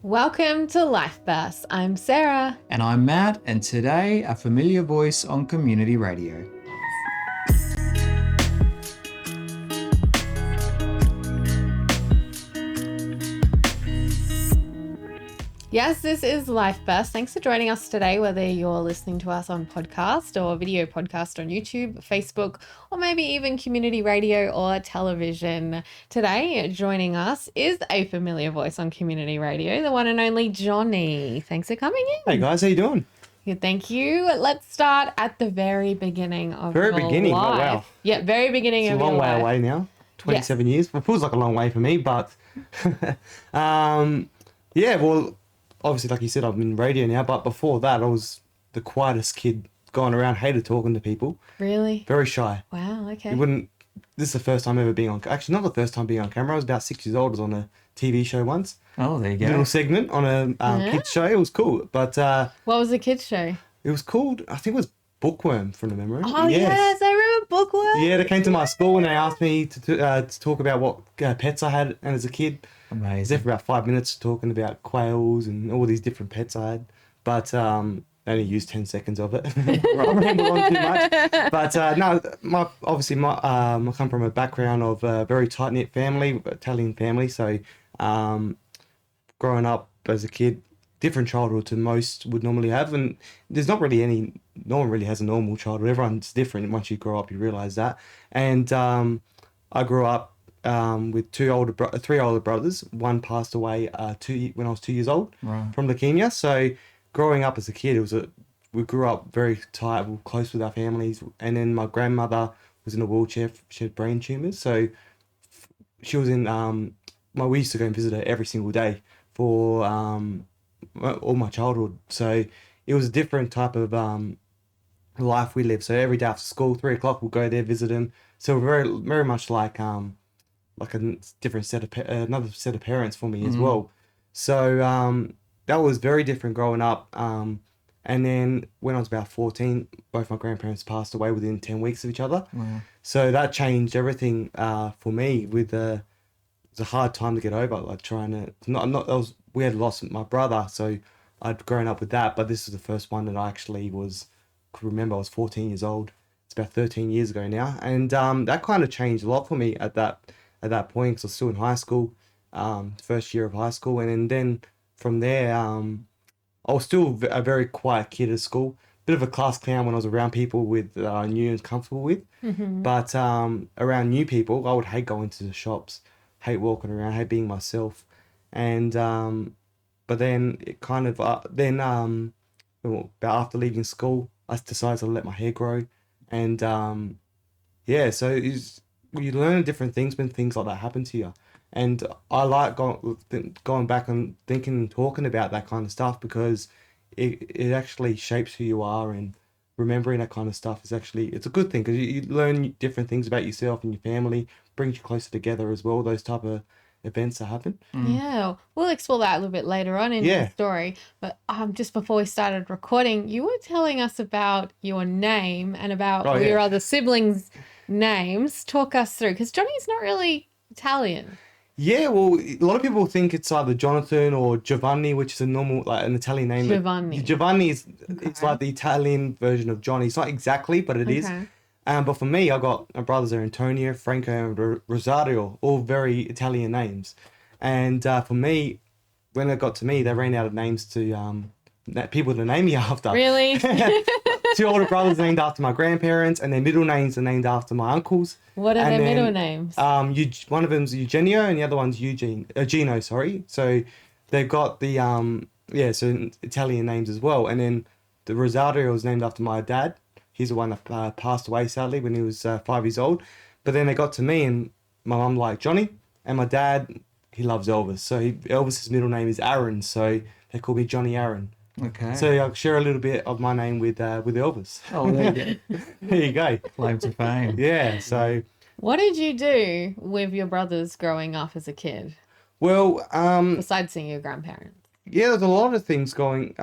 Welcome to Life Bursts. I'm Sarah. And I'm Matt, and today a familiar voice on community radio. Yes, this is Life Bursts. Thanks for joining us today, whether you're listening to us on podcast or video podcast on YouTube, Facebook, or maybe even community radio or television. Today, joining us is a familiar voice on community radio, the one and only Johnny. Thanks for coming in. Hey guys, how you doing? Good, thank you. Let's start at the very beginning of your life. Oh, wow. Yeah, very beginning It's of a your long way life. away now. 27 years. It feels like a long way for me, but yeah, well, obviously, like you said, I'm in radio now, but before that, I was the quietest kid going around, hated talking to people. Really? Very shy. Wow, okay. This is the first time ever being on, actually not the first time being on camera. I was about 6 years old. I was on a TV show once. Oh, there you go. Little segment on a kids show. It was cool, but What was the kids show? it was called, I think it was Bookworm from the memory. Oh, yes, I remember Bookworm. Yeah, they came to my school and they asked me to talk about what pets I had and as a kid. I was there Amazing. for about 5 minutes talking about quails and all these different pets I had. But I only used 10 seconds of it. I remember on too much. But no, I come from a background of a very tight-knit family, Italian family. So growing up as a kid, different childhood to most would normally have. And there's not really no one really has a normal childhood. Everyone's different. Once you grow up, you realise that. And I grew up with three older brothers. One passed away when I was 2 years old from leukemia. So growing up as a kid, we grew up very tight, we were close with our families. And then my grandmother was in a wheelchair. She had brain tumours. So she was in, we used to go and visit her every single day for all my childhood. So it was a different type of life we lived. So every day after school, 3 o'clock, we'll go there, visit him. So we're very, very much like a different another set of parents for me as well. So that was very different growing up. And then when I was about 14, both my grandparents passed away within 10 weeks of each other. Wow. So that changed everything for me. It was a hard time to get over. Like we had lost my brother, so I'd grown up with that. But this is the first one that I actually could remember. I was 14 years old. It's about 13 years ago now, and that kind of changed a lot for me at that point, because I was still in high school, first year of high school, and then from there, I was still a very quiet kid at school. Bit of a class clown when I was around people I knew and comfortable with, but around new people, I would hate going to the shops, hate walking around, hate being myself, and but then it kind of about after leaving school, I decided to let my hair grow, and so you learn different things when things like that happen to you. And I like going back and thinking and talking about that kind of stuff, because it actually shapes who you are, and remembering that kind of stuff it's a good thing, because you learn different things about yourself and your family, brings you closer together as well, those type of events that happen. Yeah, we'll explore that a little bit later on in the story. But just before we started recording, you were telling us about your name and about your other siblings' names. Talk us through, because Johnny's not really Italian. Yeah, well, a lot of people think it's either Jonathan or Giovanni, which is a normal, like an Italian name. Giovanni is it's like the Italian version of Johnny. It's not exactly, but it is. But for me, my brothers are Antonio, Franco, and Rosario, all very Italian names. And for me, when it got to me, they ran out of names to people to name me after. Really? 2 older brothers named after my grandparents, and their middle names are named after my uncles. What are their middle names? One of them's Eugenio, and the other one's Gino, sorry. So they've got the Italian names as well. And then the Rosario was named after my dad. He's the one that passed away sadly when he was 5 years old. But then they got to me, and my mum liked Johnny, and my dad, he loves Elvis. So Elvis's middle name is Aaron, so they call me Johnny Aaron. Okay. So I'll share a little bit of my name with Elvis. Oh, there you go. There you go. Claim to fame. Yeah, so... What did you do with your brothers growing up as a kid? Well... besides seeing your grandparents? Yeah, there's a lot of things going...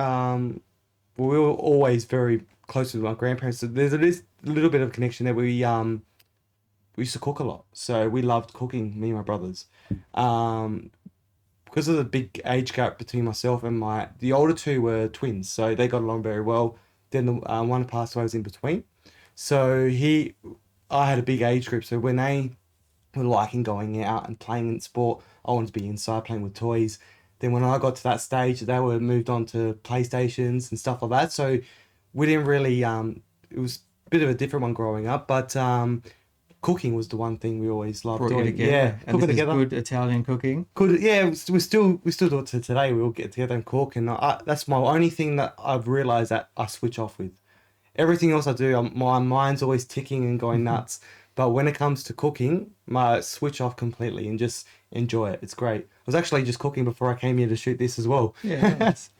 we were always very close with my grandparents. So there's a little bit of connection there. We used to cook a lot. So we loved cooking, me and my brothers. because of the big age gap between myself and the older two were twins, so they got along very well. Then the one passed away was in between. So I had a big age group. So when they were liking going out and playing in sport, I wanted to be inside playing with toys. Then when I got to that stage, they were moved on to PlayStations and stuff like that. So we didn't really, it was a bit of a different one growing up, but cooking was the one thing we always loved Brought you doing. together. Yeah, And cooking this is together. good Italian cooking. We still do it to today. We all get together and cook, and that's my only thing that I've realized that I switch off with. Everything else I do, my mind's always ticking and going nuts. But when it comes to cooking, I switch off completely and just enjoy it. It's great. I was actually just cooking before I came here to shoot this as well. Yeah, nice.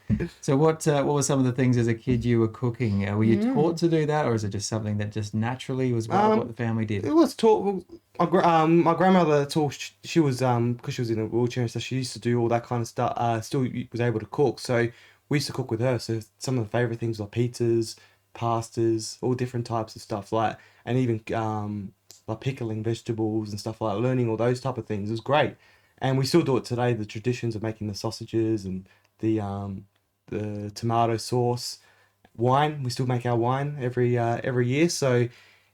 So what were some of the things as a kid you were cooking? Were you taught to do that, or is it just something that just naturally was what the family did? It was taught. My grandmother taught. She was because she was in a wheelchair and stuff. She used to do all that kind of stuff. Still was able to cook. So we used to cook with her. So some of the favorite things were pizzas, pastas, all different types of stuff and even like pickling vegetables and stuff like that, learning all those type of things. It was great. And we still do it today, the traditions of making the sausages and the tomato sauce, wine. We still make our wine every year. So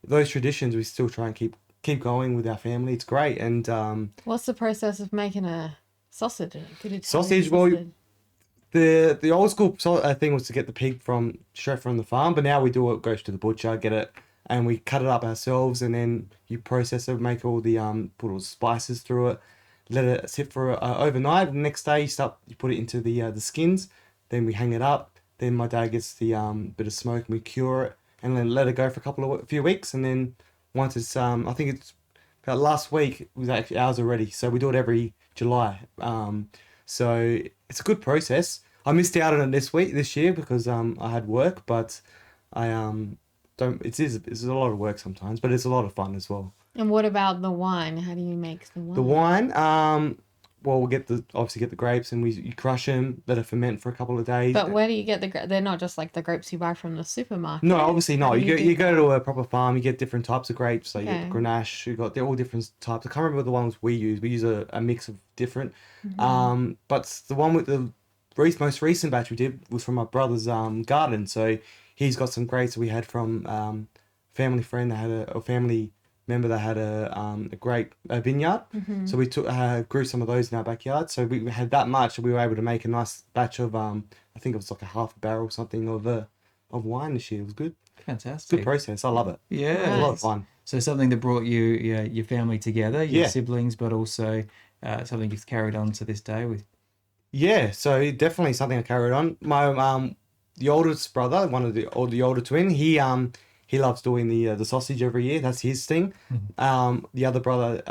those traditions we still try and keep going with our family. It's great. And What's the process of making a sausage? Sausage, well, the old school thing was to get the pig straight from the farm, but now we do it, goes to the butcher, get it, and we cut it up ourselves, and then you process it, make all the put all the spices through it, let it sit for overnight. The next day you put it into the skins, then we hang it up. Then my dad gets the bit of smoke and we cure it, and then let it go for a few weeks, and then once it's I think it's about last week it was actually ours already. So we do it every July. So it's a good process. I missed out on it this year because I had work, but I don't. It's a lot of work sometimes, but it's a lot of fun as well. And what about the wine? How do you make the wine? The wine, well, we'll get the grapes and you crush them, let it ferment for a couple of days. But where do you get the grapes? They're not just like the grapes you buy from the supermarket. No, obviously How not. do You go that? to a proper farm, you get different types of grapes. So you Okay. get Grenache, they're all different types. I can't remember the ones we use. We use a mix of different. But the one with the most recent batch we did was from my brother's garden. So he's got some grapes that we had from family friend that had a family member that had a great vineyard. So we grew some of those in our backyard. So we had that much, and we were able to make a nice batch of I think it was like a half a barrel or something of wine this year. It was good. Fantastic. Good process. I love it. Yeah. It's a lot of fun. So something that brought your family together, your Yeah. siblings, but also something you've carried on to this day with. Yeah, so definitely something I carried on. My the oldest brother, one of the older twin, he loves doing the sausage every year. That's his thing. The other brother,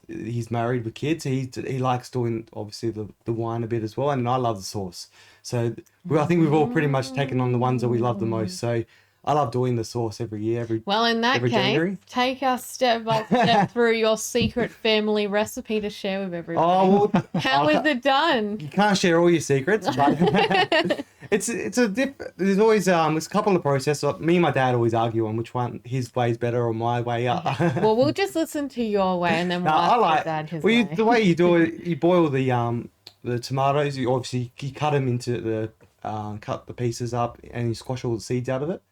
he's married with kids. He likes doing obviously the wine a bit as well, and I love the sauce. So I think we've all pretty much taken on the ones that we love the most. So I love doing the sauce every year. Well, in that every case, January. take us step by step through your secret family recipe to share with everybody. Oh, well, How is it done? you can't share all your secrets, but there's always there's a couple of processes. Me and my dad always argue on which one his way is better or my way. Well, we'll just listen to your way, and then we'll No, ask I your like dad his well, way. the way you do it. You boil the tomatoes. You obviously cut them into cut the pieces up, and you squash all the seeds out of it,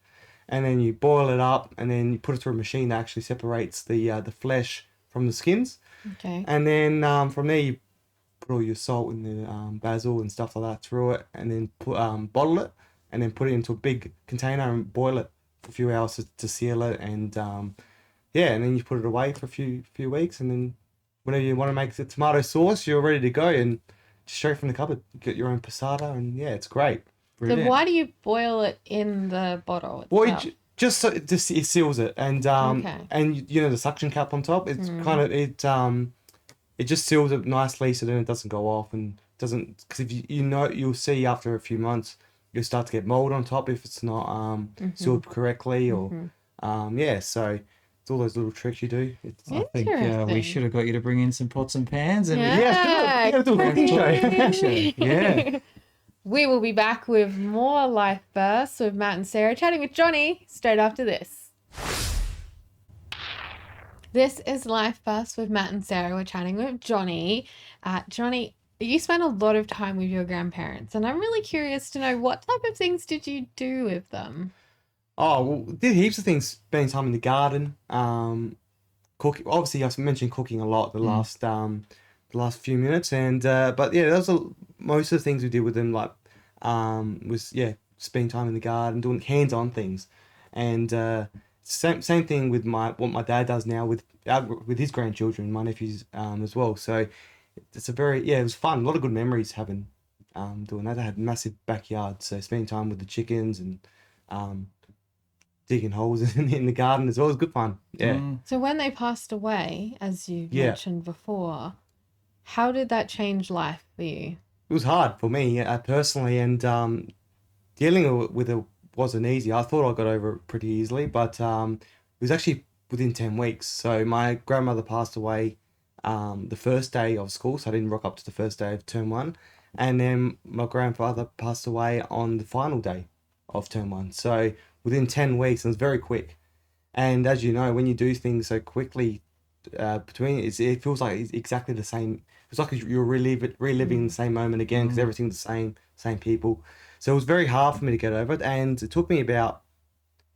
and then you boil it up, and then you put it through a machine that actually separates the flesh from the skins, Okay. and then from there you put all your salt and the basil and stuff like that through it, and then bottle it, and then put it into a big container and boil it for a few hours to seal it, and and then you put it away for a few weeks, and then whenever you want to make the tomato sauce, you're ready to go, and just straight from the cupboard, you get your own passata, and yeah, it's great. So Brilliant. why do you boil it in the bottle Well, itself? just so it seals it, and Okay. and you know the suction cap on top. It's kind of it just seals it nicely, so then it doesn't go off and doesn't, because if you'll see after a few months you'll start to get mold on top if it's not sealed correctly, or so it's all those little tricks you do. It's, I think we Interesting. should have got you to bring in some pots and pans and do a cooking show. Yeah. We will be back with more Life Bursts with Matt and Sarah chatting with Johnny straight after this. This is Life Bursts with Matt and Sarah. We're chatting with Johnny. Johnny, you spent a lot of time with your grandparents, and I'm really curious to know what type of things did you do with them? Oh, well, did heaps of things. Spending time in the garden. Cooking. Obviously, I've mentioned cooking a lot the last few minutes, and but yeah, those are most of the things we did with them. Like, was yeah, spending time in the garden, doing hands-on things, and same thing with what my dad does now with his grandchildren, my nephews as well. So it's a very it was fun. A lot of good memories having doing that. I had a massive backyard, so spending time with the chickens and um digging holes in the garden as well was good fun. Yeah. So when they passed away, as you Yeah. mentioned before, how did that change life for you? It was hard for me personally, and dealing with it wasn't easy. I thought I got over it pretty easily, but it was actually within 10 weeks. So my grandmother passed away the first day of school, so I didn't rock up to the first day of term one. And then my grandfather passed away on the final day of term one. So within 10 weeks, it was very quick. And as you know, when you do things so quickly, it feels like it's exactly the same. It's like you're reliving the same moment again because everything's the same people. So it was very hard for me to get over it, and it took me about,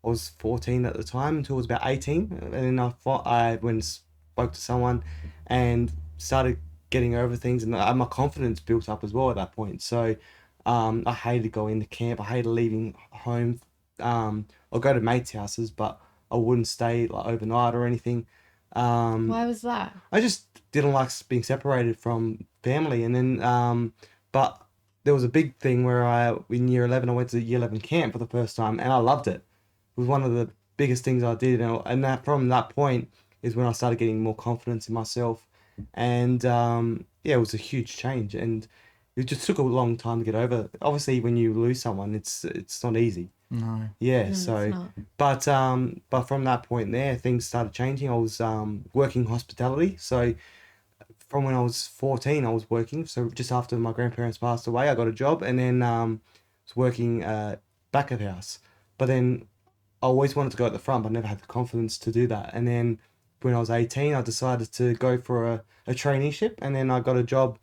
I was 14 at the time until I was about 18, and then I went and spoke to someone, and started getting over things, and my confidence built up as well at that point. So I hated going to camp. I hated leaving home. I'll go to mates' houses, but I wouldn't stay like overnight or anything. Why was that? I just didn't like being separated from family. And then, but there was a big thing where in year 11, I went to year 11 camp for the first time, and I loved it. It was one of the biggest things I did. And from that point is when I started getting more confidence in myself. And it was a huge change. And it just took a long time to get over. Obviously, when you lose someone, it's not easy. No. Yeah, No, it's so not. but from that point there, things started changing. I was working hospitality. So from when I was 14, I was working. So just after my grandparents passed away, I got a job, and then was working back at house. But then I always wanted to go at the front, but I never had the confidence to do that. And then when I was 18, I decided to go for a traineeship, and then I got a job.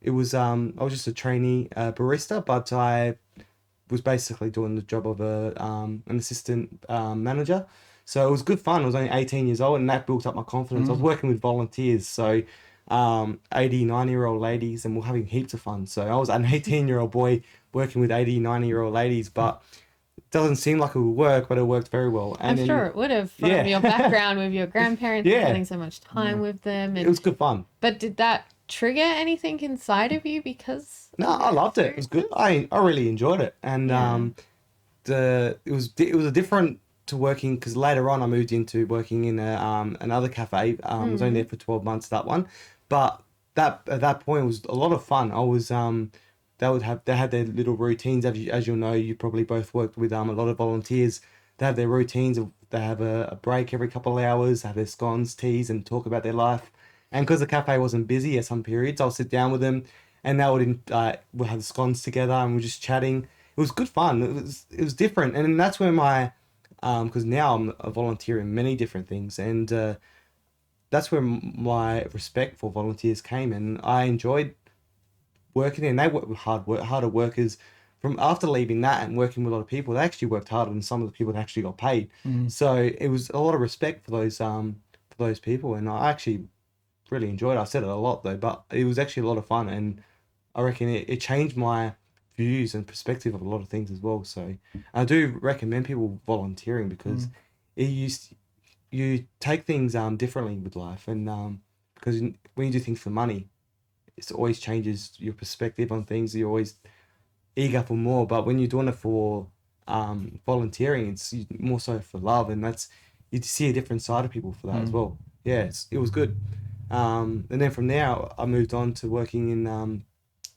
It was I was just a trainee barista, but I was basically doing the job of an assistant manager. So it was good fun. I was only 18 years old, and that built up my confidence. I was working with volunteers, so 80, 90-year-old ladies, and we're having heaps of fun. So I was an 18-year-old boy working with 80, 90-year-old ladies, but it doesn't seem like it would work, but it worked very well. And I'm sure it would have from your background with your grandparents and spending so much time with them. And, it was good fun. But did that trigger anything inside of you because No, I loved it. It was good. I really enjoyed it, and it was a different to working because later on I moved into working in another cafe. I was only there for 12 months, that one, but that at that point was a lot of fun. I was they had their little routines, as you'll know. You probably both worked with a lot of volunteers. They have their routines. They have a break every couple of hours. Have their scones, teas, and talk about their life. And because the cafe wasn't busy at some periods, I'll sit down with them, and they we'll have the scones together, and we're just chatting. It was good fun. It was different, and that's where my because now I'm a volunteer in many different things, and that's where my respect for volunteers came, and I enjoyed working there. And they work with harder workers. From after leaving that and working with a lot of people, they actually worked harder than some of the people that actually got paid. So it was a lot of respect for those people, and I actually really enjoyed it. I said it a lot though, but it was actually a lot of fun, and I reckon it changed my views and perspective of a lot of things as well. So I do recommend people volunteering because you take things differently with life, and because when you do things for money, it always changes your perspective on things. You're always eager for more, but when you're doing it for volunteering, it's more so for love, and you see a different side of people for that as well. Yeah, it was good. And then from there, I moved on to working in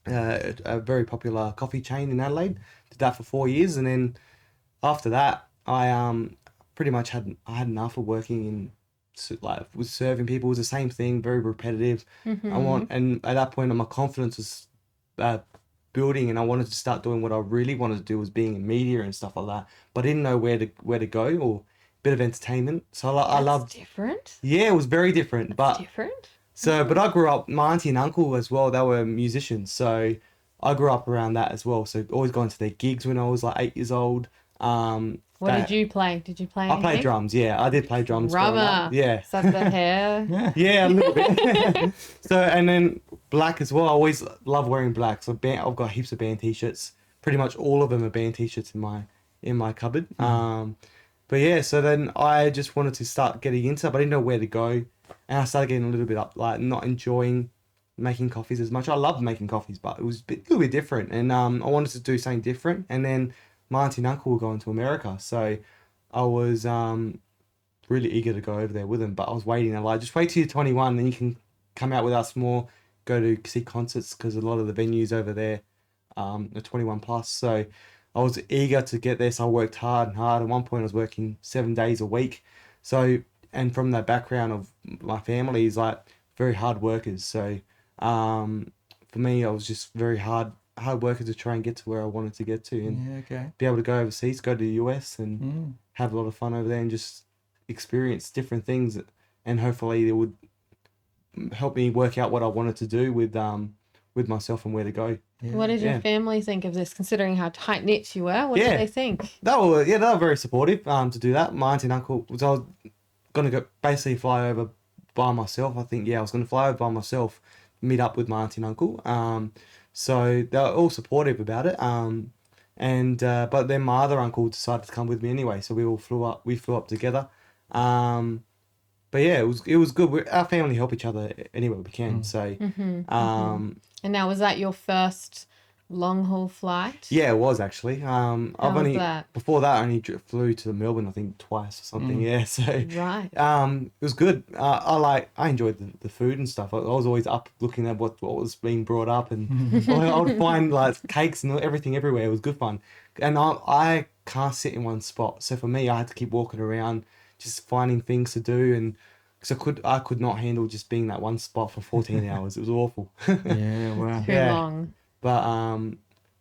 a very popular coffee chain in Adelaide. Did that for 4 years, and then after that, I pretty much had enough of working in with serving people. It was the same thing, very repetitive. And at that point, my confidence was building, and I wanted to start doing what I really wanted to do, was being in media and stuff like that. But I didn't know where to go, or a bit of entertainment. So I loved. Different. Yeah, it was very different. But different. So, but I grew up, my auntie and uncle as well, they were musicians. So I grew up around that as well. So always going to their gigs when I was like 8 years old. What did you play? Did you play I anything? played drums, yeah. I did play drums growing Drummer. up. Yeah. Is that the hair? Yeah. Yeah, a little bit. So, and then black as well. I always love wearing black. So I've got heaps of band t-shirts. Pretty much all of them are band t-shirts in my cupboard. But yeah, so then I just wanted to start getting into it, but I didn't know where to go. And I started getting a little bit up, like not enjoying making coffees as much. I love making coffees, but it was a little bit different. And I wanted to do something different. And then my auntie and uncle were going to America. So I was really eager to go over there with them, but I was waiting. They're like, just wait till you're 21, then you can come out with us more, go to see concerts, because a lot of the venues over there are 21 plus. So I was eager to get there, so I worked hard and hard. At one point, I was working 7 days a week. So, and from that background of my family is like very hard workers. So, for me, I was just very hard worker to try and get to where I wanted to get to, and be able to go overseas, go to the US, and have a lot of fun over there, and just experience different things. And hopefully, it would help me work out what I wanted to do with myself and where to go. Yeah. What did your family think of this, considering how tight knit you were? What did they think? They were very supportive to do that. My auntie and uncle I was gonna go basically fly over by myself. I think I was gonna fly over by myself, meet up with my auntie and uncle. So they were all supportive about it. But then my other uncle decided to come with me anyway, so we all flew up. We flew up together. But yeah, it was good. Our family help each other anywhere we can. So, And now, was that your first long haul flight? yeah, it was actually. How was that? Before that I only flew to Melbourne, I think twice or something. Yeah, so Right. it was good. I enjoyed the food and stuff. I was always up looking at what was being brought up, and I would find like cakes and everything everywhere. It was good fun, and I can't sit in one spot. So for me, I had to keep walking around, just finding things to do, and because I could not handle just being that one spot for 14 hours. It was awful. Yeah, wow. Too long.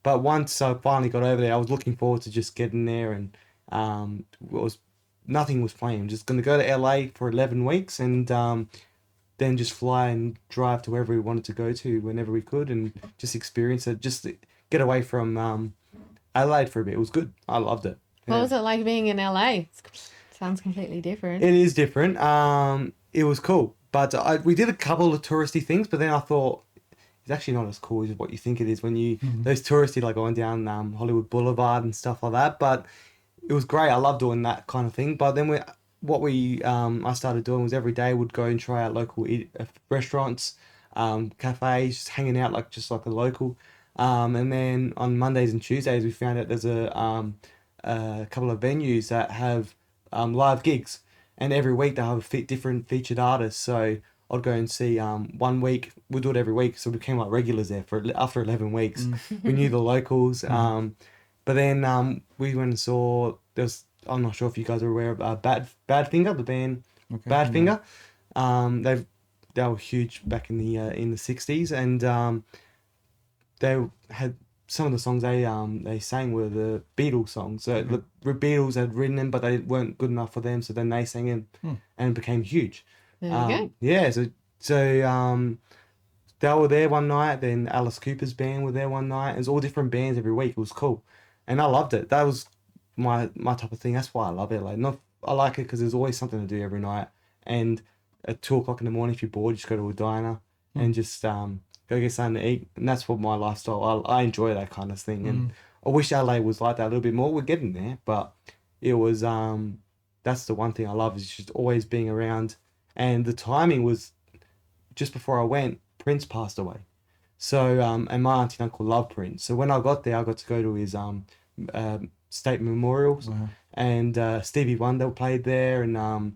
But once I finally got over there, I was looking forward to just getting there, and nothing was planned. I'm just going to go to LA for 11 weeks, and then just fly and drive to wherever we wanted to go to whenever we could, and just experience it, just get away from Adelaide for a bit. It was good. I loved it. What was it like being in LA? Sounds completely different. It is different. It was cool, but we did a couple of touristy things, but then I thought it's actually not as cool as what you think it is when you those touristy, like going down Hollywood Boulevard and stuff like that. But it was great. I love doing that kind of thing. But then I started doing was every day would go and try out local restaurants, cafes, just hanging out like a local. And then on Mondays and Tuesdays we found out there's a couple of venues that have live gigs, and every week they have different featured artists. So I'd go and see 1 week. We'll do it every week, so we became like regulars there after 11 weeks. We knew the locals. But then we went and saw. I'm not sure if you guys are aware of Badfinger, the band. Okay, Badfinger. They were huge back in the 60s, and they had some of the songs they sang were the Beatles songs. So the Beatles had written them, but they weren't good enough for them. So then they sang them and became huge. There you go. Yeah. So they were there one night. Then Alice Cooper's band were there one night. It was all different bands every week. It was cool, and I loved it. That was my type of thing. That's why I love it. I like it because there's always something to do every night. And at 2:00 in the morning, if you're bored, you just go to a diner and just go get something to eat. And that's what my lifestyle. I enjoy that kind of thing, and I wish LA was like that a little bit more. We're getting there, but it was that's the one thing I love, is just always being around. And the timing was just before I went, Prince passed away. So and my auntie and uncle love Prince. So when I got there, I got to go to his state memorials. Wow. And Stevie Wonder played there, and a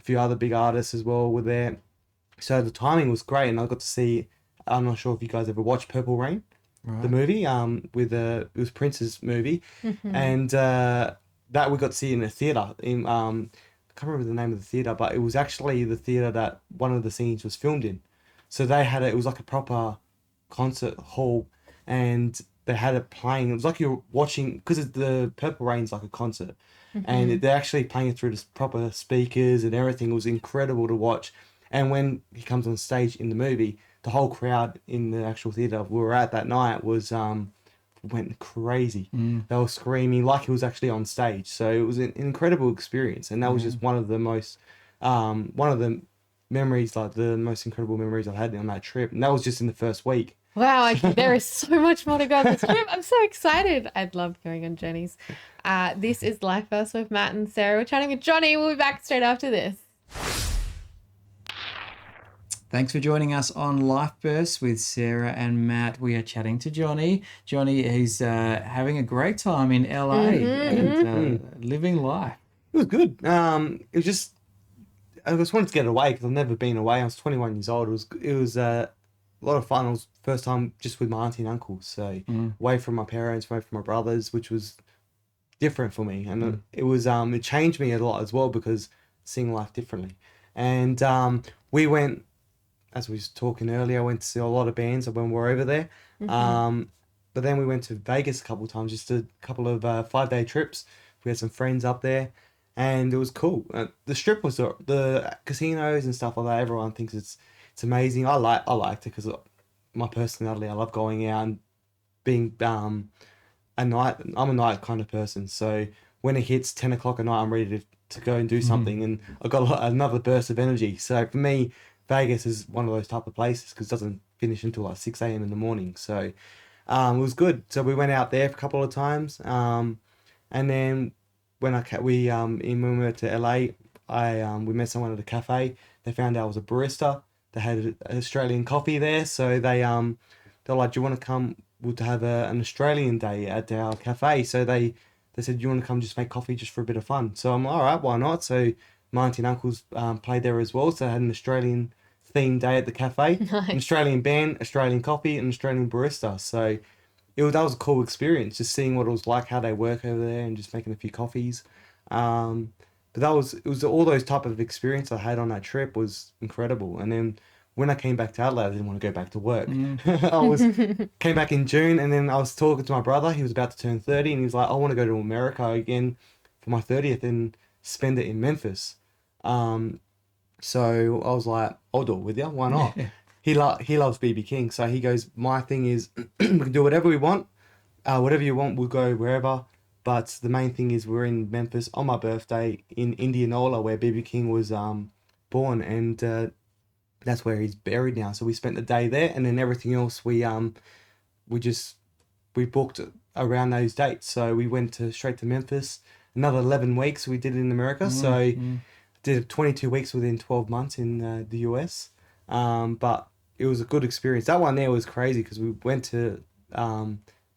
few other big artists as well were there. So the timing was great, and I got to see. I'm not sure if you guys ever watched Purple Rain, the movie. It was Prince's movie, and that we got to see in a theater. I can't remember the name of the theater, but it was actually the theater that one of the scenes was filmed in. So they had it was like a proper concert hall, and they had it playing. It was like you're watching, because the Purple Rain's like a concert, and they're actually playing it through the proper speakers and everything. It was incredible to watch. And when he comes on stage in the movie, the whole crowd in the actual theater we were at that night was went crazy. They were screaming like he was actually on stage. So it was an incredible experience, and that was just one of the most one of the memories, like the most incredible memories I've had on that trip. And that was just in the first week. Wow, there is so much more to go on this trip. I'm so excited. I'd love going on journeys. This is Life First with Matt and Sarah. We're chatting with Johnny. We'll be back straight after this. Thanks for joining us on Life Burst with Sarah and Matt. We are chatting to Johnny. Johnny is having a great time in LA and living life. It was good. It was just, I just wanted to get away because I've never been away. I was 21 years old. It was a lot of fun. It was first time just with my auntie and uncle, so away from my parents, away from my brothers, which was different for me. And it was it changed me a lot as well because seeing life differently. And we went, as we was talking earlier, I went to see a lot of bands when we were over there. But then we went to Vegas a couple of times, just a couple of 5-day trips. We had some friends up there, and it was cool. The strip was the casinos and stuff like that. Everyone thinks it's amazing. I liked it because my personality. I love going out and being I'm a night kind of person. So when it hits 10 o'clock at night, I'm ready to go and do something, and I got another burst of energy. So for me, Vegas is one of those type of places because it doesn't finish until like 6 a.m. in the morning. So it was good. So we went out there a couple of times, and then when we went to LA, we met someone at a cafe. They found out I was a barista. They had an Australian coffee there, so they're like, "Do you want to come? We'll have an Australian day at our cafe." So they said, "Do you want to come just make coffee just for a bit of fun?" So I'm like, all right, why not? So my auntie and uncles played there as well, so I had an Australian themed day at the cafe. Nice. An Australian band, Australian coffee, and an Australian barista. So that was a cool experience, just seeing what it was like, how they work over there, and just making a few coffees. But it was all those type of experience I had on that trip was incredible. And then when I came back to Adelaide, I didn't want to go back to work. Came back in June, and then I was talking to my brother. He was about to turn 30, and he's like, "I want to go to America again for my 30th and spend it in Memphis." So I was like, "I'll do it with you. Why not?" He loves BB King, so he goes, "My thing is, we can do whatever we want. Whatever you want, we'll go wherever. But the main thing is we're in Memphis on my birthday in Indianola, where BB King was born, and that's where he's buried now. So we spent the day there, and then everything else we booked around those dates. So we went straight to Memphis. Another 11 weeks we did in America. So did 22 weeks within 12 months in the US. But it was a good experience. That one there was crazy because we went to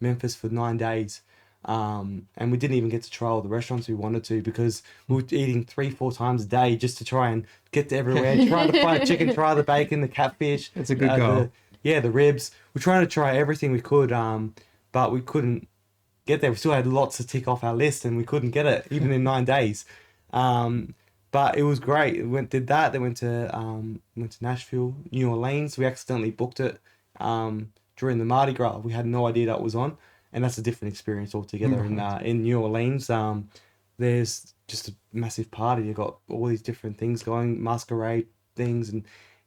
Memphis for 9 days. And we didn't even get to try all the restaurants we wanted to because we were eating 3-4 times a day just to try and get to everywhere. Try the fried chicken, try the bacon, the catfish. It's a good goal. The ribs. We're trying to try everything we could, but we couldn't get there. We still had lots to tick off our list, and we couldn't get it even in 9 days. But it was great. Did that. Then went to Nashville, New Orleans. We accidentally booked it during the Mardi Gras. We had no idea that was on. And that's a different experience altogether. In New Orleans, there's just a massive party. You've got all these different things going, masquerade things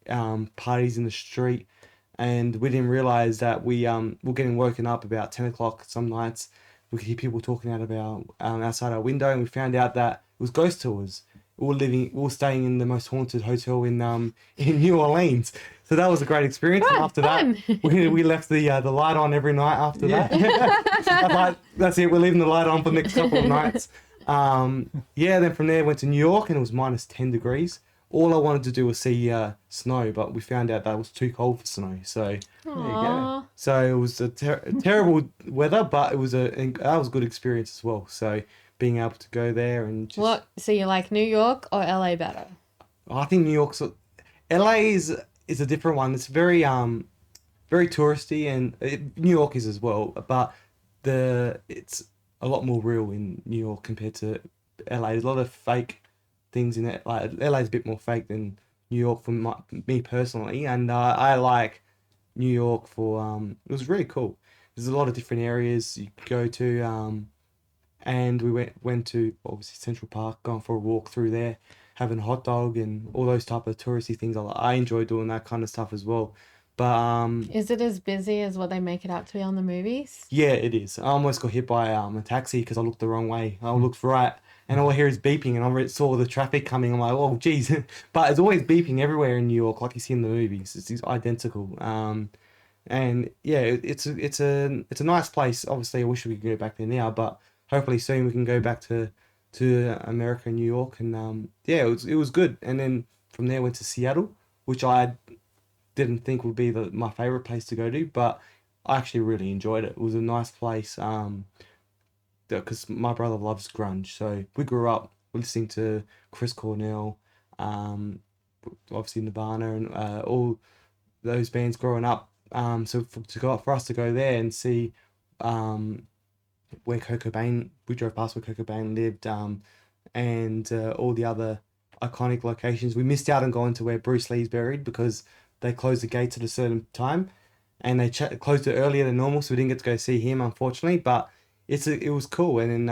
and parties in the street. And we didn't realize that we were getting woken up about 10 o'clock some nights. We could hear people talking outside our window, and we found out that it was ghost tours. We were staying in the most haunted hotel in New Orleans. So that was a great experience. Right, and after that, we left the light on every night after that. I was like, that's it. We're leaving the light on for the next couple of nights. Then from there, went to New York, and it was minus 10 degrees. All I wanted to do was see snow, but we found out that it was too cold for snow. So there you go. So it was a terrible weather, but that was a good experience as well. So being able to go there and just... So you like New York or LA better? I think LA is a different one. It's very very touristy, and New York is as well, but it's a lot more real in New York compared to LA. There's a lot of fake things in it. Like LA is a bit more fake than New York for me personally, and I like New York for it was really cool. There's a lot of different areas you go to, and we went to obviously Central Park, going for a walk through there, having a hot dog and all those type of touristy things. I enjoy doing that kind of stuff as well. But Is it as busy as what they make it out to be on the movies? yeah, it is. I almost got hit by a taxi because I looked the wrong way. I looked right, and all I hear is beeping, and saw the traffic coming. I'm like, oh, geez. But it's always beeping everywhere in New York, like you see in the movies. It's identical. And yeah, it's a nice place. Obviously, I wish we could go back there now, but hopefully soon we can go back to America and New York. And yeah, it was good. And then from there went to Seattle, which I didn't think would be my favorite place to go to, but I actually really enjoyed it. It was a nice place. Because my brother loves grunge, so we grew up listening to Chris Cornell, obviously Nirvana, and all those bands growing up. So for us to go there and see where Kurt Cobain, we drove past where Kurt Cobain lived, and all the other iconic locations. We missed out on going to where Bruce Lee's buried because they closed the gates at a certain time, and they closed it earlier than normal, so we didn't get to go see him, unfortunately. But it was cool. And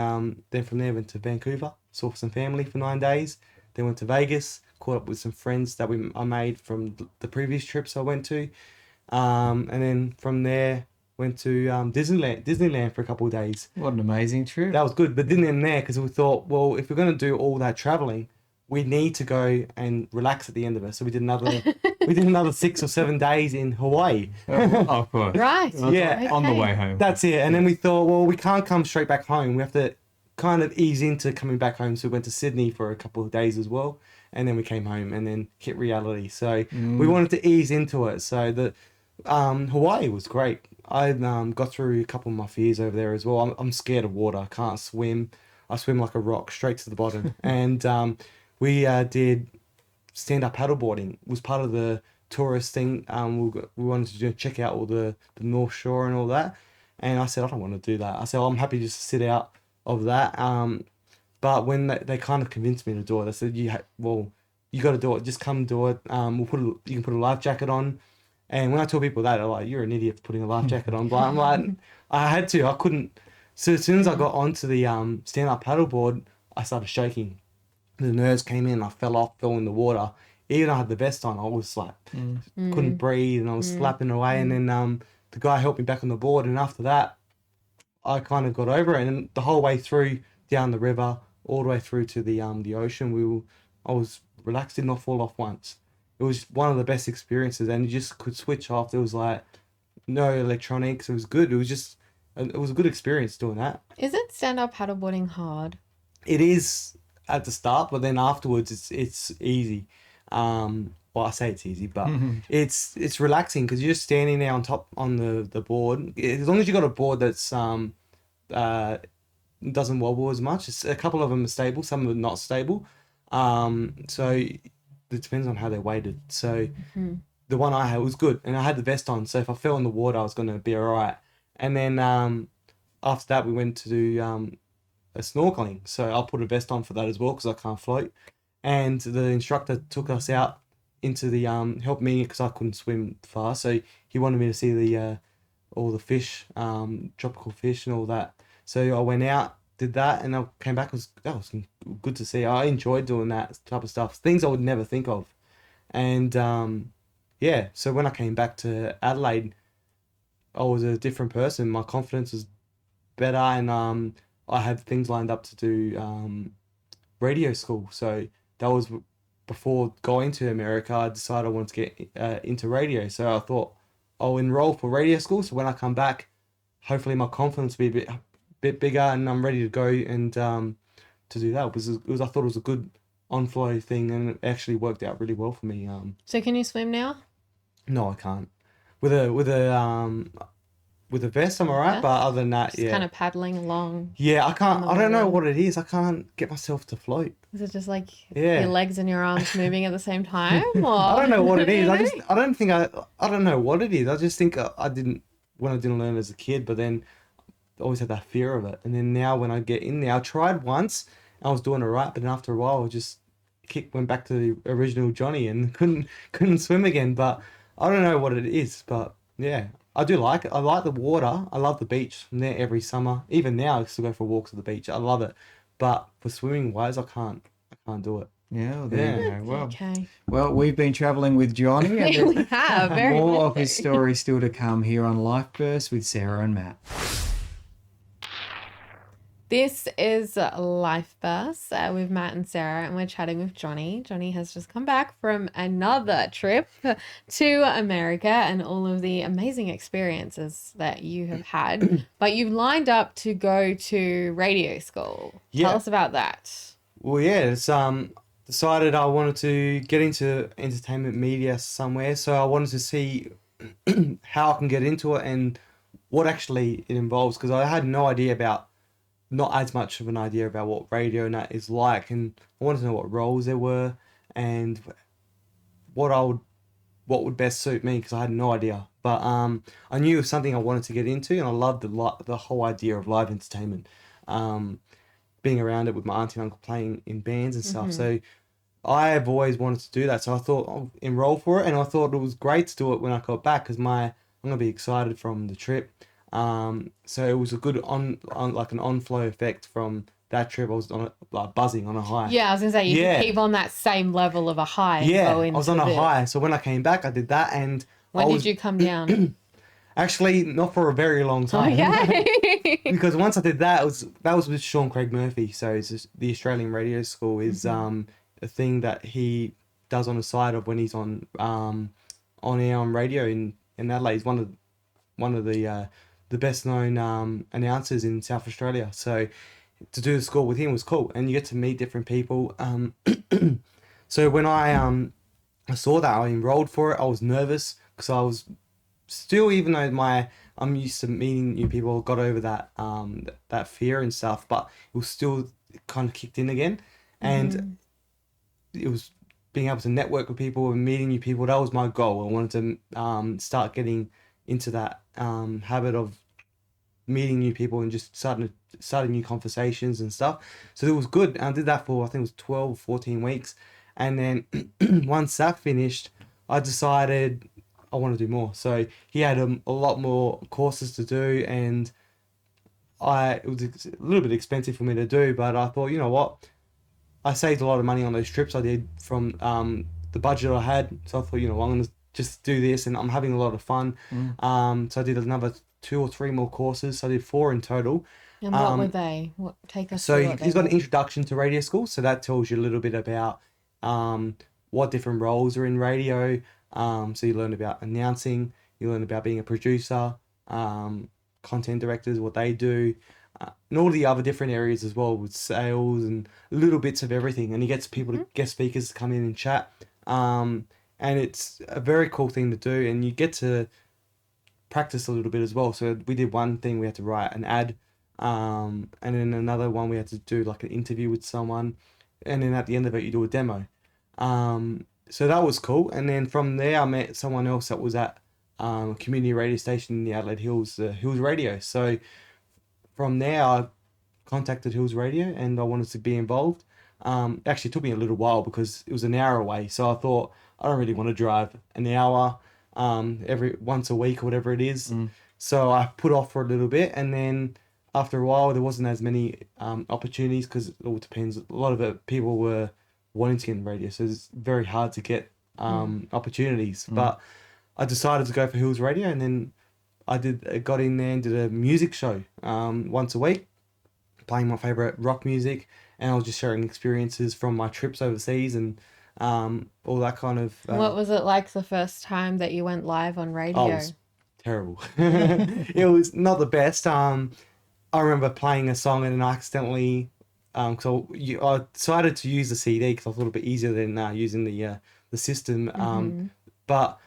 then from there went to Vancouver, saw some family for 9 days. Then went to Vegas, caught up with some friends that I made from the previous trips I went to. And then from there went to Disneyland for a couple of days. What an amazing trip. That was good, but didn't end there because we thought, well, if we're going to do all that traveling, we need to go and relax at the end of it. So we did another 6 or 7 days in Hawaii. Of course. Right. Yeah. On the way home. That's it. And then we thought, well, we can't come straight back home. We have to kind of ease into coming back home. So we went to Sydney for a couple of days as well. And then we came home and then hit reality. So we wanted to ease into it. So Hawaii was great. I got through a couple of my fears over there as well. I'm scared of water. I can't swim. I swim like a rock straight to the bottom. And we did stand-up paddleboarding. It was part of the tourist thing. We wanted to check out all the North Shore and all that. And I said, I don't want to do that. I said, well, I'm happy just to sit out of that. But when they kind of convinced me to do it, they said, you got to do it. Just come do it. You can put a life jacket on. And when I tell people that, they're like, you're an idiot for putting a life jacket on. But I'm like, I had to. I couldn't. So as soon as I got onto the stand-up paddleboard, I started shaking. The nerves came in. I fell in the water. Even I had the vest on, I was like, couldn't breathe, and I was slapping away. And then the guy helped me back on the board. And after that, I kind of got over it. And the whole way through, down the river, all the way through to the ocean, I was relaxed, did not fall off once. It was one of the best experiences, and you just could switch off. There was like no electronics. It was good. It was a good experience doing that. Isn't stand-up paddleboarding hard? It is at the start, but then afterwards it's easy. Well, I say it's easy, but it's relaxing because you're just standing there on the board. As long as you got a board that's doesn't wobble as much. A couple of them are stable, some of them are not stable. So it depends on how they're weighted. So the one I had was good, and I had the vest on, so if I fell in the water, I was going to be all right. And then after that, we went to do a snorkeling. So I'll put a vest on for that as well because I can't float. And the instructor took us out into the helped me because I couldn't swim far. So he wanted me to see the all the fish, tropical fish and all that. So I went out, did that, and I came back. That was good to see. I enjoyed doing that type of stuff. Things I would never think of. And yeah, so when I came back to Adelaide, I was a different person. My confidence was better, and I had things lined up to do radio school. So that was before going to America. I decided I wanted to get into radio. So I thought I'll enroll for radio school. So when I come back, hopefully my confidence will be a bit bigger, and I'm ready to go and to do that. I thought it was a good on-flow thing, and it actually worked out really well for me. So can you swim now? No, I can't. With a vest, I'm alright, but other than that, Just kind of paddling along. Yeah, I can't. on the I don't know water. what it is. I can't get myself to float. Is it just like Yeah. your legs and your arms moving at the same time? Or... I don't know what it is. I don't know what it is. I just think I didn't learn as a kid, but then I always had that fear of it. And then now when I get in there, I tried once, and I was doing it right, but then after a while, I just went back to the original Johnny and couldn't swim again. But I don't know what it is, but yeah, I do like it. I like the water. I love the beach. I'm there every summer. Even now, I still go for walks at the beach. I love it. But for swimming wise, I can't do it. Yeah, well, there you Yeah. go. Okay. Well, we've been traveling with Johnny, and We there's have very more much of his so. story still to come here on Life Burst with Sarah and Matt. This is Life Burst with Matt and Sarah, and we're chatting with Johnny. Johnny has just come back from another trip to America and all of the amazing experiences that you have had. But you've lined up to go to radio school. Tell Yeah. us about that. Well, yeah, it's decided I wanted to get into entertainment media somewhere, so I wanted to see how I can get into it and what actually it involves, because I had no idea about, not as much of an idea about what radio and that is like, and I wanted to know what roles there were and what would best suit me, because I had no idea. But I knew it was something I wanted to get into, and I loved the whole idea of live entertainment. Being around it with my auntie and uncle playing in bands and stuff. So I have always wanted to do that. So I thought I'll enroll for it, and I thought it was great to do it when I got back, because I'm gonna be excited from the trip. So it was a good on like an on-flow effect from that trip. I was on like buzzing on a high. Yeah, I was gonna say you Yeah. could keep on that same level of a high. And Yeah, go I into was on a this. high. So when I came back, I did that, and When I did was you come down? actually not for a very long time. Okay. Because once I did that, that was with Sean Craig Murphy. So it's just, the Australian Radio School is a thing that he does on the side of when he's on air on radio in Adelaide. He's one of the best known announcers in South Australia. So to do the school with him was cool, and you get to meet different people. So when I saw that, I enrolled for it. I was nervous because I was still, even though I'm used to meeting new people, got over that that fear and stuff, but it was still kind of kicked in again, and it was being able to network with people and meeting new people. That was my goal. I wanted to start getting into that habit of meeting new people and just starting new conversations and stuff. So it was good. I did that for, I think it was 12 or 14 weeks, and then once that finished, I decided I want to do more. So he had a lot more courses to do, and it was a little bit expensive for me to do, but I thought, you know what, I saved a lot of money on those trips I did from the budget I had. So I thought, you know, I'm going to just do this, and I'm having a lot of fun. So I did another 2 or 3 more courses. So I did 4 in total. And what were they? Take us So through what he's they got were. an introduction to radio school. So that tells you a little bit about what different roles are in radio. So you learn about announcing, you learn about being a producer, content directors, what they do, and all the other different areas as well, with sales and little bits of everything. And he gets people to guest speakers to come in and chat. And it's a very cool thing to do, and you get to practice a little bit as well. So we did one thing, we had to write an ad, and then another one we had to do like an interview with someone, and then at the end of it you do a demo. So that was cool. And then from there I met someone else that was at a community radio station in the Adelaide Hills, Hills Radio. So from there I contacted Hills Radio and I wanted to be involved. Actually it took me a little while because it was an hour away, so I thought I don't really want to drive an hour every once a week or whatever it is. So I put off for a little bit, and then after a while there wasn't as many opportunities, because it all depends. A lot of it, people were wanting to get in radio, so it's very hard to get opportunities. But I decided to go for Hills Radio, and then got in there and did a music show once a week, playing my favorite rock music, and I was just sharing experiences from my trips overseas and all that kind of. What was it like the first time that you went live on radio? Oh, it was terrible. It was not the best. I remember playing a song and then I accidentally, I decided to use the CD because I thought it'd be easier than using the system. But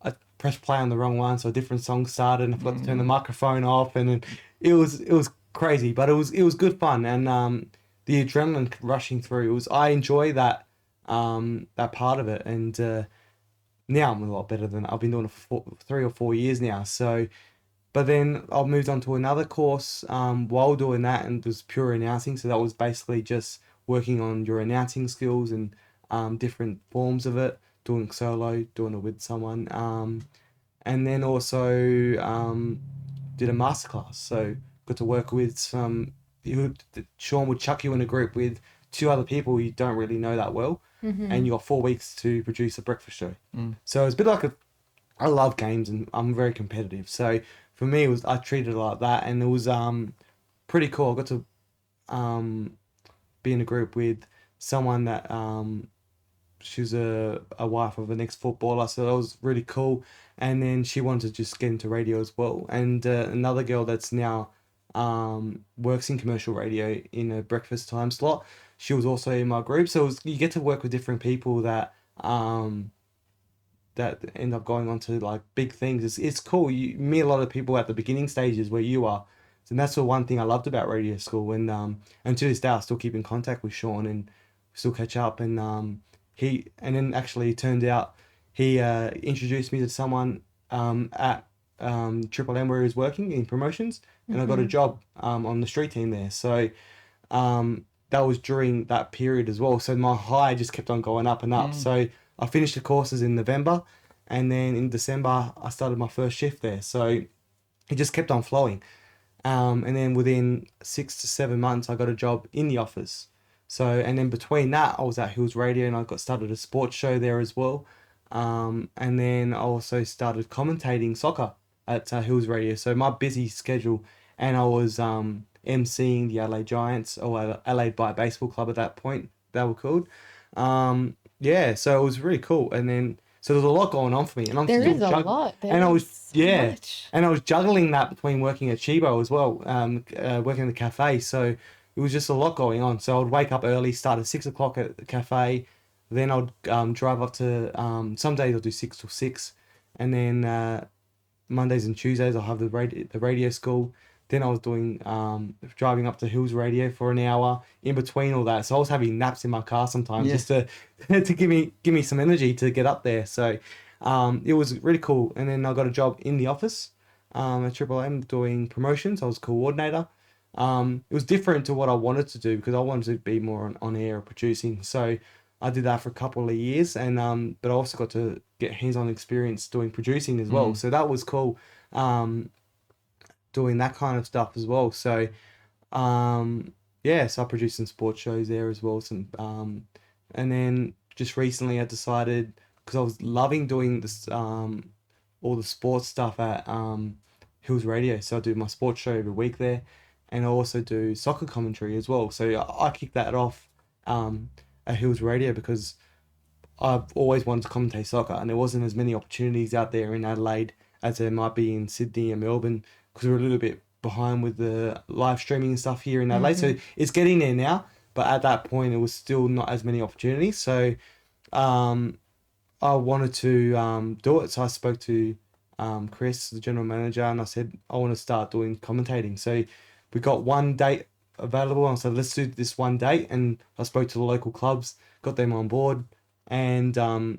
I pressed play on the wrong one, so a different song started, and I forgot to turn the microphone off, and then it was crazy, but it was good fun, and the adrenaline rushing through. I enjoy that part of it, and now I'm a lot better than I've been doing it for 3 or 4 years now. So, but then I moved on to another course while doing that, and it was pure announcing. So that was basically just working on your announcing skills and different forms of it, doing solo, doing it with someone, and then also did a masterclass. So got to work with Sean would chuck you in a group with 2 other people you don't really know that well, and you got 4 weeks to produce a breakfast show. So it's a bit like I love games and I'm very competitive. So for me, I treated it like that, and it was pretty cool. I got to be in a group with someone that she's a wife of an ex-footballer, so that was really cool. And then she wanted to just get into radio as well. And another girl that's now works in commercial radio in a breakfast time slot, she was also in my group. So you get to work with different people that that end up going on to like big things. It's cool. You meet a lot of people at the beginning stages where you are. And that's the one thing I loved about radio school. And to this day, I still keep in contact with Sean and still catch up. And then actually it turned out he introduced me to someone at Triple M where he was working in promotions, and I got a job on the street team there. So that was during that period as well. So my high just kept on going up and up. So I finished the courses in November, and then in December I started my first shift there. So it just kept on flowing. And then within 6 to 7 months, I got a job in the office. So, and then between that, I was at Hills Radio, and I started a sports show there as well. And then I also started commentating soccer at Hills Radio. So my busy schedule, and I was emceeing the LA Giants, or LA by Baseball Club at that point, they were called. Yeah, so it was really cool. And then, so there's a lot going on for me, and There is a lot. And I was much. and I was juggling that between working at Chibo as well, working in the cafe. So it was just a lot going on. So I'd wake up early, start at 6 o'clock at the cafe, then I'd drive up to some days I'll do 6 till 6, and then Mondays and Tuesdays I'll have the radio school. Then I was doing driving up to Hills Radio for an hour in between all that. So I was having naps in my car sometimes just to give me some energy to get up there. So it was really cool. And then I got a job in the office at Triple M doing promotions. I was coordinator. It was different to what I wanted to do because I wanted to be more on air or producing. So I did that for a couple of years, and but I also got to get hands-on experience doing producing as well. So that was cool. Doing that kind of stuff as well. So, so I produced some sports shows there as well. And then just recently I decided, because I was loving doing this, all the sports stuff at Hills Radio. So I do my sports show every week there, and I also do soccer commentary as well. So I kicked that off at Hills Radio because I've always wanted to commentate soccer, and there wasn't as many opportunities out there in Adelaide as there might be in Sydney and Melbourne, because we're a little bit behind with the live streaming and stuff here in Adelaide. So it's getting there now, but at that point it was still not as many opportunities. So I wanted to do it. So I spoke to Chris, the general manager, and I said, I want to start doing commentating. So we got one date available, and I said, let's do this one date. And I spoke to the local clubs, got them on board, and I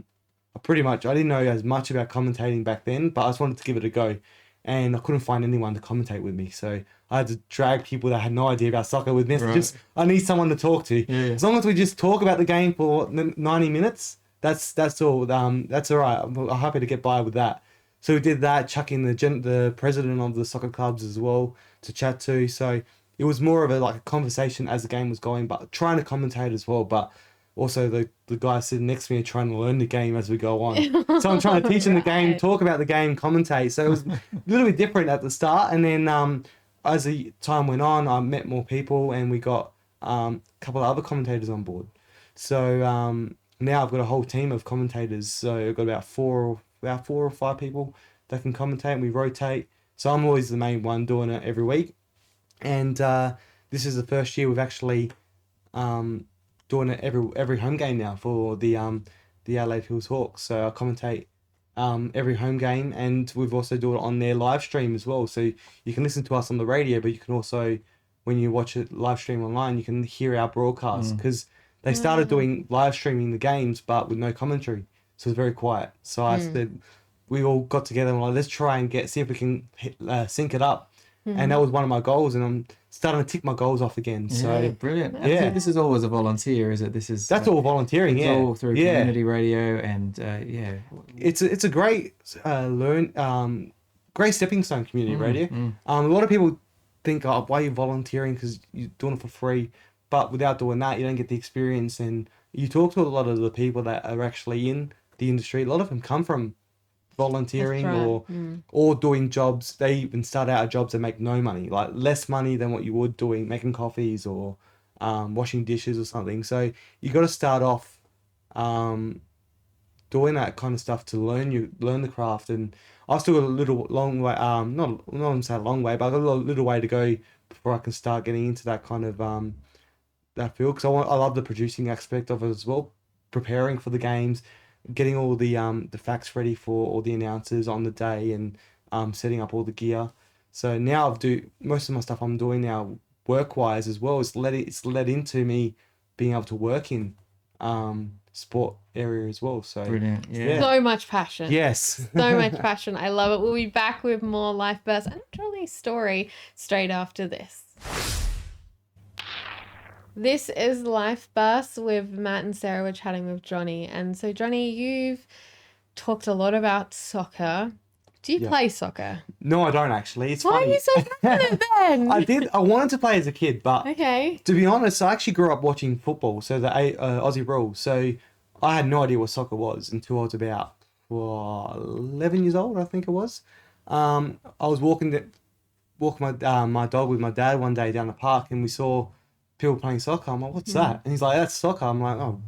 didn't know as much about commentating back then, but I just wanted to give it a go. And I couldn't find anyone to commentate with me. So I had to drag people that had no idea about soccer with me. Right. I need someone to talk to. Yeah. As long as we just talk about the game for 90 minutes, that's all. That's all right. I'm happy to get by with that. So we did that, chuck in the president of the soccer clubs as well to chat to. So it was more of a conversation as the game was going, but trying to commentate as well. But also the guy sitting next to me are trying to learn the game as we go on. So I'm trying to teach them the game, talk about the game, commentate. So it was a little bit different at the start. And then as the time went on, I met more people, and we got a couple of other commentators on board. So now I've got a whole team of commentators. So I've got about four or five people that can commentate, and we rotate. So I'm always the main one doing it every week. And this is the first year we've actually doing it every home game now for the Adelaide Hills Hawks. So I commentate every home game, and we've also do it on their live stream as well. So you can listen to us on the radio, but you can also, when you watch it live stream online, you can hear our broadcast, because they started doing live streaming the games but with no commentary, so it's very quiet. So I said, we all got together and we're like, let's try and see if we can sync it up. And that was one of my goals, and I'm starting to tick my goals off again. So brilliant. Yeah, this is always a volunteer, is it? That's all volunteering. It's all through community radio, and it's a great great stepping stone, community radio. A lot of people think, oh, why are you volunteering? Because you're doing it for free. But without doing that, you don't get the experience. And you talk to a lot of the people that are actually in the industry. A lot of them come from volunteering or doing jobs. They even start out at jobs that make no money, like less money than what you would doing making coffees or washing dishes or something. So you got to start off doing that kind of stuff to learn the craft. And I've still got a little long way, not gonna say a long way, but I've got a little way to go before I can start getting into that kind of that field, because I love the producing aspect of it as well, preparing for the games, getting all the facts ready for all the announcers on the day, and setting up all the gear. So now most of my stuff I'm doing now work wise as well. It's led into me being able to work in sport area as well. So Brilliant. Yeah. So much passion. Yes. So much passion. I love it. We'll be back with more life bursts and Johnny's story straight after this. This is Life Bursts with Matt and Sarah. We're chatting with Johnny. And so, Johnny, you've talked a lot about soccer. Do you play soccer? No, I don't actually. It's Why funny. are you so passionate then? I wanted to play as a kid, but Okay. to be honest, I actually grew up watching football, so the Aussie rules. So I had no idea what soccer was until I was about 11 years old, I think it was. I was walking my dog with my dad one day down the park, and we saw people playing soccer. I'm like, what's that? And he's like, that's soccer. I'm like, oh,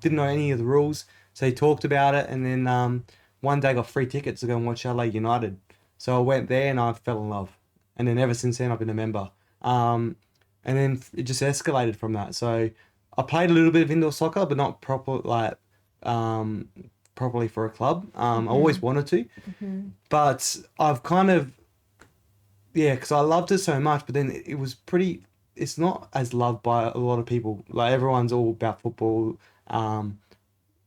didn't know any of the rules. So he talked about it, and then one day I got free tickets to go and watch LA United. So I went there and I fell in love. And then ever since then I've been a member. And then it just escalated from that. So I played a little bit of indoor soccer, but not properly for a club. I always wanted to. But I've kind of, because I loved it so much, but then it's not as loved by a lot of people. Like everyone's all about football,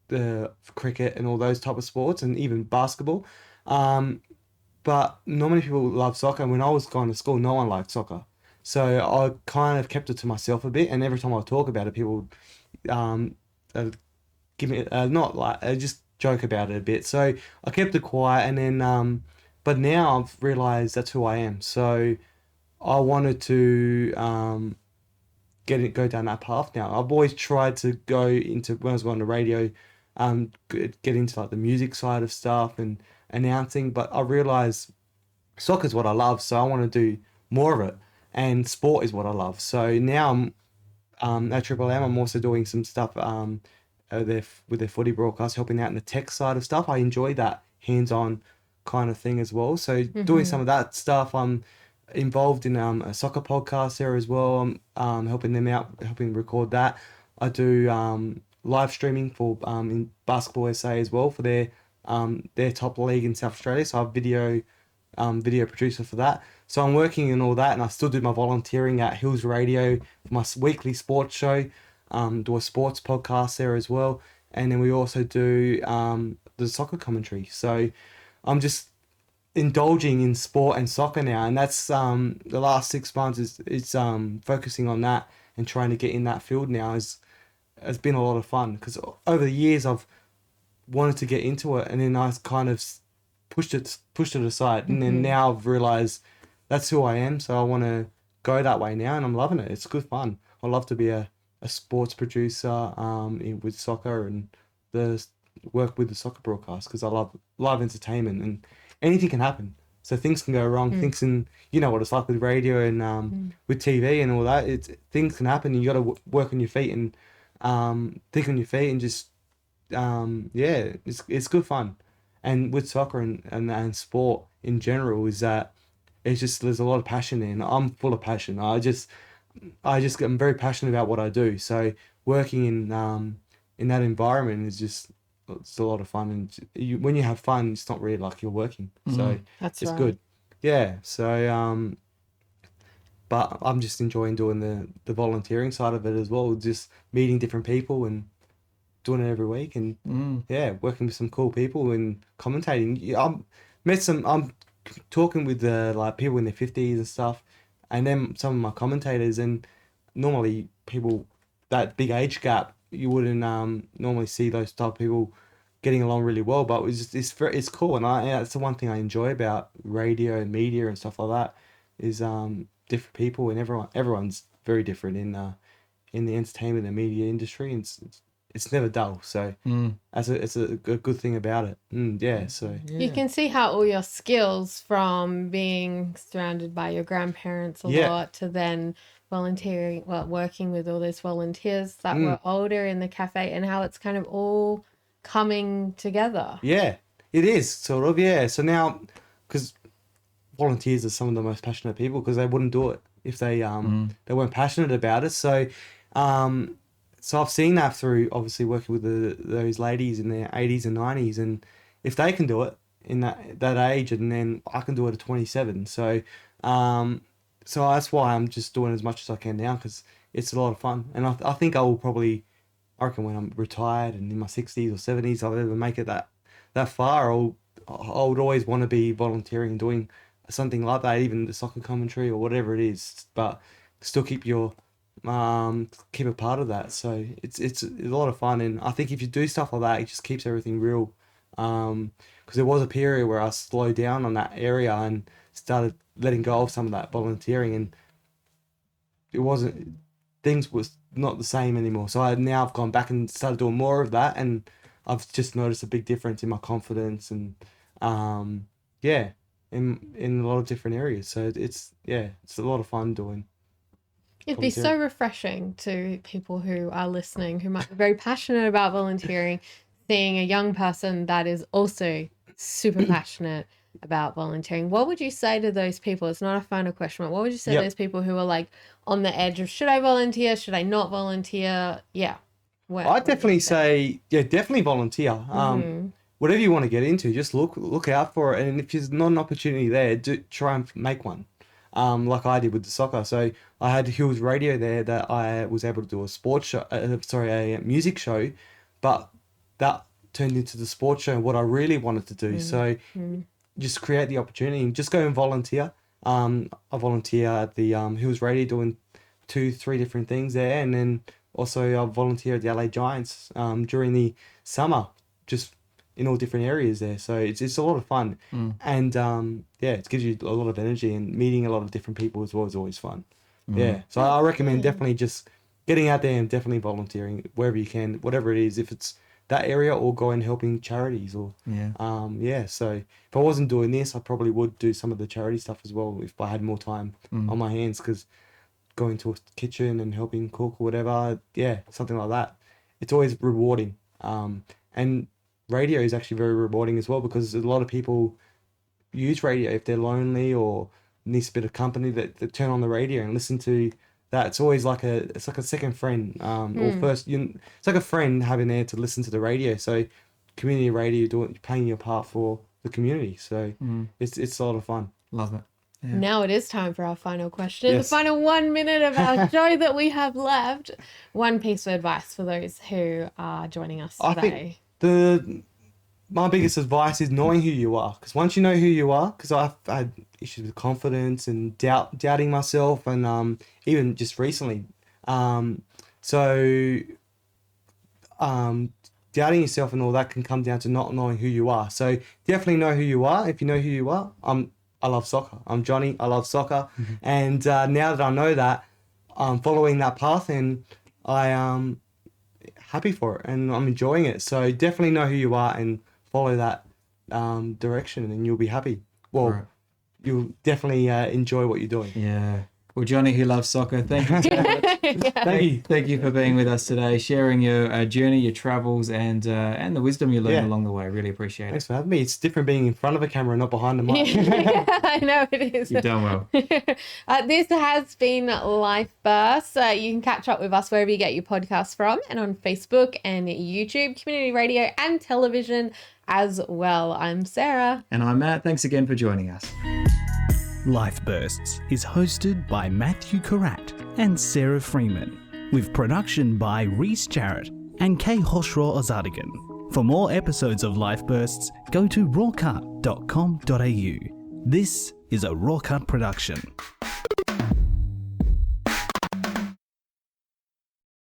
the cricket and all those type of sports, and even basketball. But not many people love soccer. And when I was going to school, no one liked soccer. So I kind of kept it to myself a bit. And every time I talk about it, people give me just joke about it a bit. So I kept it quiet. And then, but now I've realized that's who I am. So I wanted to go down that path now. I've always tried to go into, when I was going to radio, get into like the music side of stuff and announcing, but I realized soccer is what I love, so I want to do more of it, and sport is what I love. So now I'm at Triple M. I'm also doing some stuff with their footy broadcast, helping out in the tech side of stuff. I enjoy that hands-on kind of thing as well. So doing some of that stuff. I'm involved in a soccer podcast there as well. I'm helping them out, helping record that. I do live streaming for in Basketball SA as well for their top league in South Australia. So I'm video producer for that. So I'm working in all that, and I still do my volunteering at Hills Radio for my weekly sports show. Do a sports podcast there as well, and then we also do the soccer commentary. So I'm just indulging in sport and soccer now, and that's the last 6 months is focusing on that and trying to get in that field now has been a lot of fun, because over the years I've wanted to get into it, and then I kind of pushed it aside, and then now I've realized that's who I am, so I want to go that way now, and I'm loving it. It's good fun. I love to be a sports producer with soccer, and work with the soccer broadcast, because I love live entertainment, and anything can happen. So things can go wrong. Things can, you know what it's like with radio and with TV and all that. Things can happen. And you got to work on your feet and think on your feet, and just it's good fun. And with soccer and sport in general, is that it's just, there's a lot of passion there, and I'm full of passion. I'm very passionate about what I do. So working in that environment is just, it's a lot of fun, and when you have fun, it's not really like you're working. So That's it's right. good. Yeah. So but I'm just enjoying doing the volunteering side of it as well, just meeting different people and doing it every week, and working with some cool people and commentating. I'm talking with like people in their 50s and stuff, and then some of my commentators, and normally people that big age gap, you wouldn't normally see those type of people getting along really well, but it's cool, and that's the one thing I enjoy about radio and media and stuff like that, is different people, and everyone's very different in the entertainment and media industry, and it's never dull. So it's a good thing about it. So You can see how all your skills, from being surrounded by your grandparents a lot to then volunteering, working with all those volunteers that were older in the cafe, and how it's kind of all coming together. Yeah, it is sort of. Yeah. So now, because volunteers are some of the most passionate people, because they wouldn't do it if they weren't passionate about it. So so I've seen that through obviously working with those ladies in their 80s and 90s, and if they can do it in that age, and then I can do it at 27. So so that's why I'm just doing as much as I can now, because it's a lot of fun, and I think I reckon when I'm retired and in my 60s or 70s, I'll ever make it that far, I would always want to be volunteering and doing something like that, even the soccer commentary or whatever it is, but still keep a part of that. So it's a lot of fun, and I think if you do stuff like that, it just keeps everything real. Because there was a period where I slowed down on that area and started letting go of some of that volunteering, and things was not the same anymore. So now I've gone back and started doing more of that, and I've just noticed a big difference in my confidence and in a lot of different areas. So it's a lot of fun doing. It'd be so refreshing to people who are listening, who might be very passionate about volunteering, seeing a young person that is also super passionate about volunteering. What would you say to those people? It's not a final question, but what would you say to those people who are like on the edge of, should I volunteer? Should I not volunteer? Yeah. I'd definitely say, definitely volunteer. Whatever you want to get into, just look out for it. And if there's not an opportunity there, try and make one. Like I did with the soccer. So I had Hills Radio there that I was able to do a sports show, a music show, but that turned into the sports show, what I really wanted to do. So just create the opportunity and just go and volunteer. I volunteer at the Hills Radio doing 2-3 different things there, and then also I volunteer at the LA Giants during the summer, just in all different areas there. So it's a lot of fun, and it gives you a lot of energy, and meeting a lot of different people as well is always fun. So I recommend definitely just getting out there and definitely volunteering wherever you can, whatever it is, if it's that area, or go and helping charities, or so if I wasn't doing this, I probably would do some of the charity stuff as well if I had more time on my hands, because going to a kitchen and helping cook or whatever, something like that, it's always rewarding. And radio is actually very rewarding as well, because a lot of people use radio if they're lonely or needs a bit of company, that turn on the radio and listen to that. It's always like a second friend, or first, it's like a friend having there to listen to the radio. So community radio, playing your part for the community. So it's a lot of fun. Love it. Yeah. Now it is time for our final question. Yes. The final 1 minute of our show that we have left. One piece of advice for those who are joining us today. I think my biggest advice is knowing who you are. Because once you know who you are, because I've had issues with confidence and doubting myself, and even just recently. Doubting yourself and all that can come down to not knowing who you are. So definitely know who you are. If you know who you are, I love soccer. I'm Johnny. I love soccer. And now that I know that, I'm following that path, and I am happy for it, and I'm enjoying it. So definitely know who you are and follow that direction, and you'll be happy. Well, you'll definitely enjoy what you're doing. Yeah. Well, Johnny, who loves soccer, thank you so much. Thank you for being with us today, sharing your journey, your travels, and the wisdom you learned along the way. Really appreciate it. Thanks for having me. It's different being in front of a camera, not behind the mic. I know it is. You've done well. This has been Life Bursts. You can catch up with us wherever you get your podcasts from, and on Facebook and YouTube, community radio, and television as well. I'm Sarah. And I'm Matt. Thanks again for joining us. Life Bursts is hosted by Matthew Karat and Sarah Freeman, with production by Reese Jarrett and Kay Hoshraw Ozadigan. For more episodes of Life Bursts, go to rawcut.com.au. This is a RawCut production.